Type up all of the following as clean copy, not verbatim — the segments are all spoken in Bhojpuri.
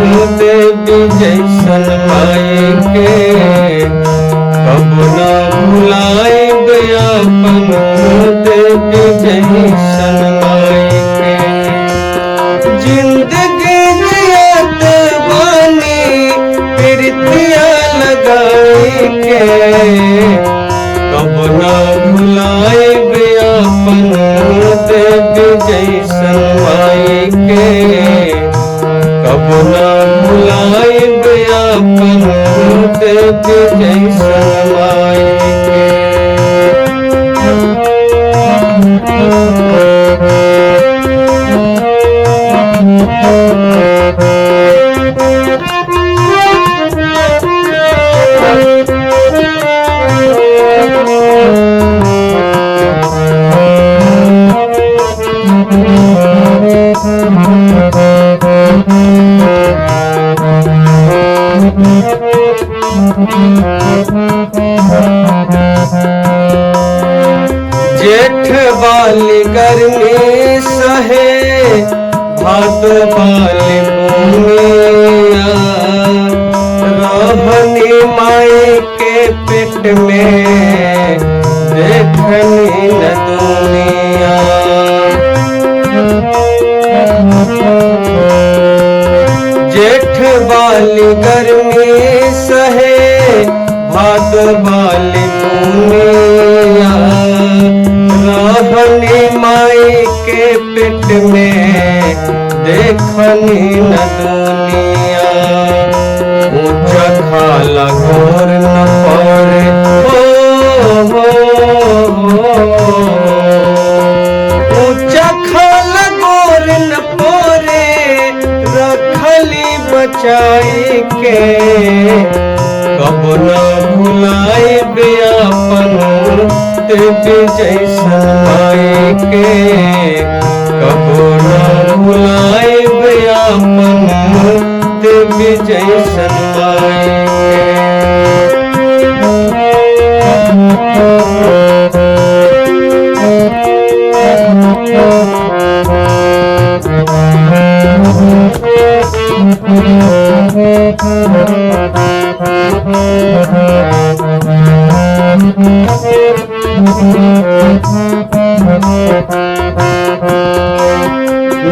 देवी जैसन माई के कब न भुलाइब अपन देवी जैसन माई के। जिंदगी जियत बानी प्रीतिया लगाई के कब न भुलाइब अपन देवी जैसन माई के कब न भुलाइब अपन देवी जैसन माई के। जेठ वाली गर्मी सहे भादो वाली भूमिया रहनी माई के पेट में देखनी न दुनिया। जेठ वाली गर्मी सहे भादो वाली भूमिया रहनी माई के पेट में देखनी न दुनिया। ऊंचा खाला घोर न पड़े ऊंचा खाला घोर न पड़े रखली बचाई के कब न भुलाइब अपन देवी जैसन माई के कब न भुलाइब अपन देवी जैसन माई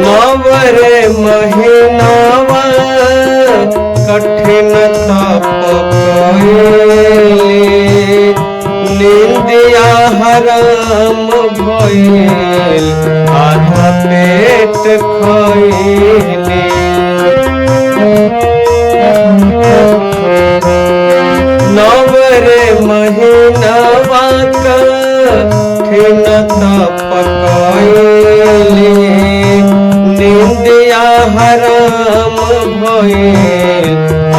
नवरे महीनावा कठिन तप कइले निंदिया हराम भइल आधा पेट खइले। नवरे महीनावा कठिन तप कइले निंदिया हराम भइल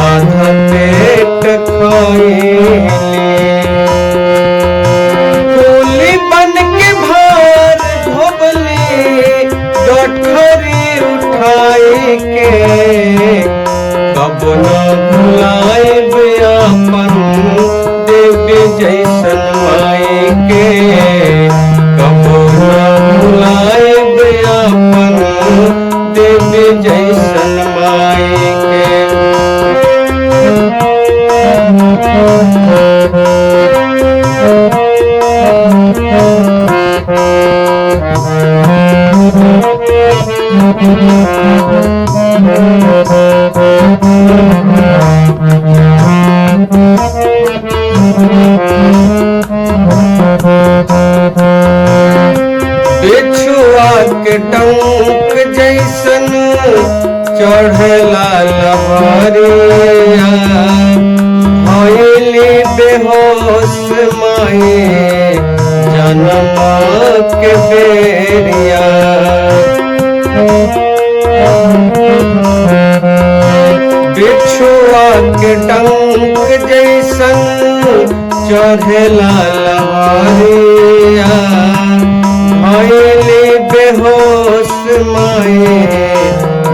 आधा पेट खइले। फूली बन के भार ढोबली गठरी उठाई के कब न भुलाइब अपन देवी जैसन माई के कब न भुलाइब अपन देवी जैसन माई के। बिछुआ के टंक जैसन चढ़ला लहरिया भइली बेहोश माई जन्म के बेरिया। बिछुआ के टंक जैसन चढ़ला लहरिया भइली बेहोश माई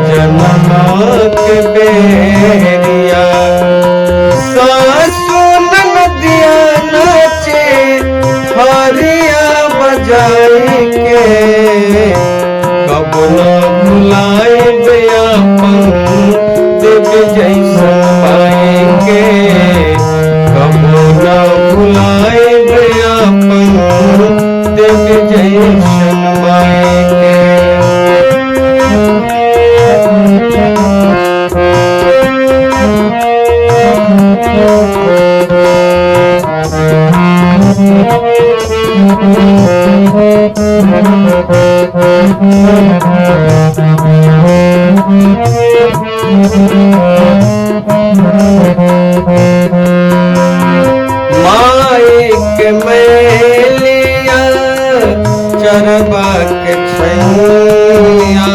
जन्म के बेरिया। सासु नदिया नाचे हरिया बजाई के कब न भुलाइब अपन देवी माई के मैलिया चरबा के छैया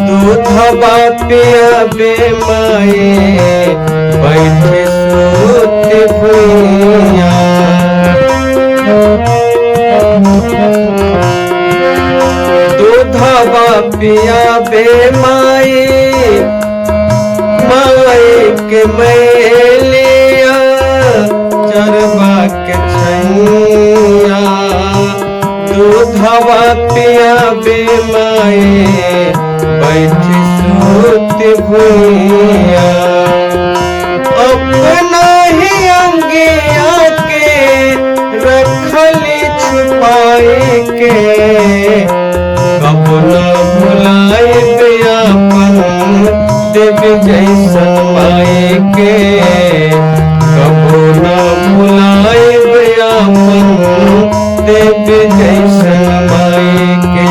दूधबा पियाबे माई बैठे सूत भुइया दूधबा पियाबे माई माई के मैलिया चरबा के छैया दूधबा पियाबे माई बैठी सूत भुइया अपना ही अंगिया के रखली छुपाई के कब न भुलाए अपन देवी जैसन माई के कब न भुलाए अपन देवी जैसन माई के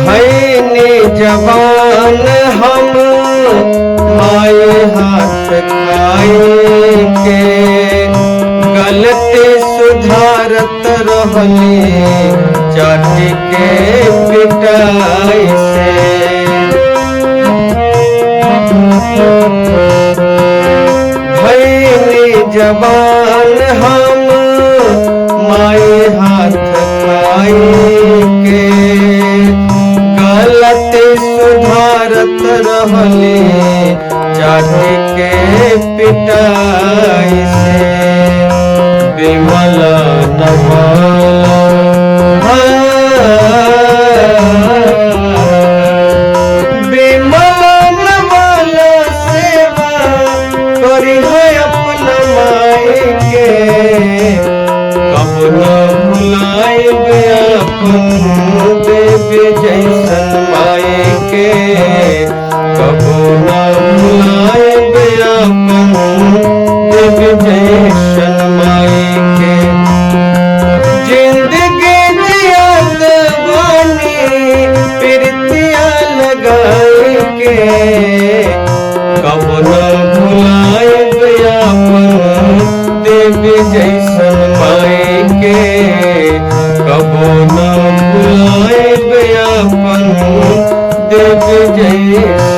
भैनी जवान हम माए हाथ खाए के गलती सुधारत रहली चाटी के पिटाई से भैनी जवान हम माए हाथ खाए के गलती सुधारत रहली चाटी के पिटाई से विमल नवाला विमल नवाला सेवा करी है अपना माई के कब न भुलाए अपन देवी जैसन माई के कब न भुलाए अपन देवी जैसन माई के जिंदगी जियात बानी प्रीतिया लगाए के कब न भुलाए अपन देवी जैसन माई के कब न भुलाए अपन देवी जैसन